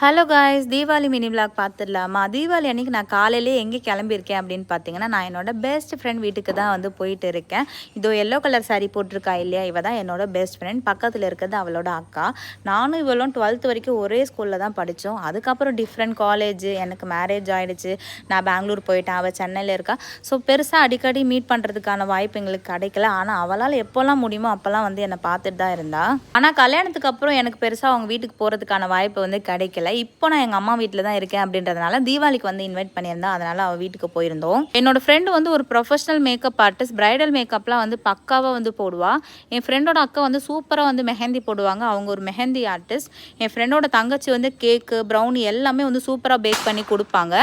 Hello guys, Deepavali mini vlog பார்த்துடலாமா? தீபாவளி அன்றைக்கி நான் காலையிலே எங்கே கிளம்பியிருக்கேன் அப்படின்னு பார்த்தீங்கன்னா, நான் என்னோட பெஸ்ட் ஃப்ரெண்ட் வீட்டுக்கு தான் வந்து போயிட்டு இருக்கேன். இதோ எல்லோ கலர் சாரீ போட்டிருக்கா இல்லையா, இவ தான் என்னோட பெஸ்ட் ஃப்ரெண்ட். பக்கத்தில் இருக்கிறது அவளோட அக்கா. நானும் இவளும் 12th வரைக்கும் ஒரே ஸ்கூலில் தான் படித்தோம். அதுக்கப்புறம் டிஃப்ரெண்ட் காலேஜ், எனக்கு மேரேஜ் ஆகிடுச்சு. நான் பெங்களூர் போயிட்டேன், அவள் சென்னையில் இருக்கா. ஸோ பெருசாக அடிக்கடி மீட் பண்ணுறதுக்கான வாய்ப்பு எங்களுக்கு கிடைக்கல. ஆனால் அவளால் எப்போல்லாம் முடியுமோ அப்போல்லாம் வந்து என்னை பார்த்துட்டு தான் இருந்தா. ஆனால் கல்யாணத்துக்கு அப்புறம் எனக்கு பெருசாக அவங்க வீட்டுக்கு போகிறதுக்கான வாய்ப்பு வந்து கிடைக்கல. இப்போ நான் எங்கள் அம்மா வீட்டில் தான் இருக்கேன் அப்படின்றதுனால தீபாவளிக்கு வந்து இன்வைட் பண்ணியிருந்தேன். அதனால் அவள் வீட்டுக்கு போயிருந்தோம். என்னோட ஃப்ரெண்டு வந்து ஒரு ப்ரொஃபஷனல் மேக்கப் ஆர்டிஸ்ட். பிரைடல் மேக்கப்லாம் வந்து பக்காவாக வந்து போடுவா. என் ஃப்ரெண்டோட அக்கா வந்து சூப்பராக வந்து மெஹந்தி போடுவாங்க. அவங்க ஒரு மெஹந்தி ஆர்டிஸ்ட். என் ஃப்ரெண்டோட தங்கச்சி வந்து கேக்கு, ப்ரௌனி எல்லாமே வந்து சூப்பராக பேக் பண்ணி கொடுப்பாங்க.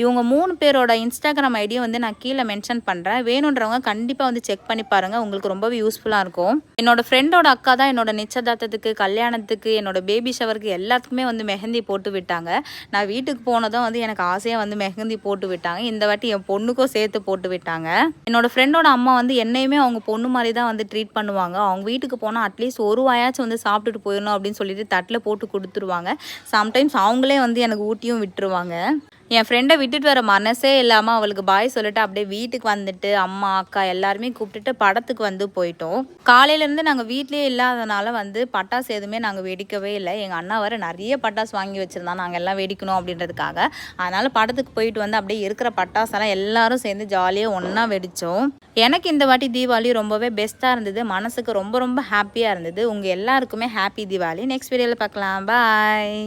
இவங்க 3 பேரோட இன்ஸ்டாகிராம் ஐடியும் வந்து நான் கீழே மென்ஷன் பண்ணுறேன். வேணுன்றவங்க கண்டிப்பாக வந்து செக் பண்ணி பாருங்கள். உங்களுக்கு ரொம்பவே யூஸ்ஃபுல்லாக இருக்கும். என்னோட ஃப்ரெண்டோட அக்கா தான் என்னோட நிச்சயதார்த்தத்துக்கு, கல்யாணத்துக்கு, என்னோட பேபி ஷவருக்கு எல்லாத்துக்குமே வந்து மெஹந்தி போட்டு விட்டாங்க. நான் வீட்டுக்கு போனதும் வந்து எனக்கு ஆசையாக வந்து மெஹந்தி போட்டு விட்டாங்க. இந்த வாட்டி என் பொண்ணுக்கும் சேர்த்து போட்டு விட்டாங்க. என்னோட ஃப்ரெண்டோட அம்மா வந்து என்னையுமே அவங்க பொண்ணு மாதிரி தான் வந்து ட்ரீட் பண்ணுவாங்க. அவங்க வீட்டுக்கு போனால் அட்லீஸ்ட் ஒரு வாயாச்சும் வந்து சாப்பிட்டுட்டு போயிடணும் அப்படின்னு சொல்லிட்டு தட்டில் போட்டு கொடுத்துருவாங்க. சம்டைம்ஸ் அவங்களே வந்து எனக்கு ஊட்டியும் விட்டுருவாங்க. என் ஃப்ரெண்டை விட்டுட்டு வர மனசே இல்லாமல் அவளுக்கு பாய் சொல்லிட்டு அப்படியே வீட்டுக்கு வந்துட்டு அம்மா அக்கா எல்லாருமே கூப்பிட்டுட்டு படத்துக்கு வந்து போயிட்டோம். காலையிலேருந்து நாங்கள் வீட்லேயே இல்லாதனால வந்து பட்டாசு எதுவுமே நாங்கள் வெடிக்கவே இல்லை. எங்கள் அண்ணா வர நிறைய பட்டாசு வாங்கி வச்சுருந்தா நாங்கள் எல்லாம் வெடிக்கணும் அப்படின்றதுக்காக. அதனால் படத்துக்கு போயிட்டு வந்து அப்படியே இருக்கிற பட்டாசெல்லாம் எல்லாரும் சேர்ந்து ஜாலியாக ஒன்றா வெடித்தோம். எனக்கு இந்த வாட்டி தீபாவளி ரொம்பவே பெஸ்ட்டாக இருந்தது. மனசுக்கு ரொம்ப ரொம்ப ஹாப்பியாக இருந்தது. உங்கள் எல்லாருக்குமே ஹாப்பி தீபாவளி. நெக்ஸ்ட் வீடியோவில் பார்க்கலாம். பாய்.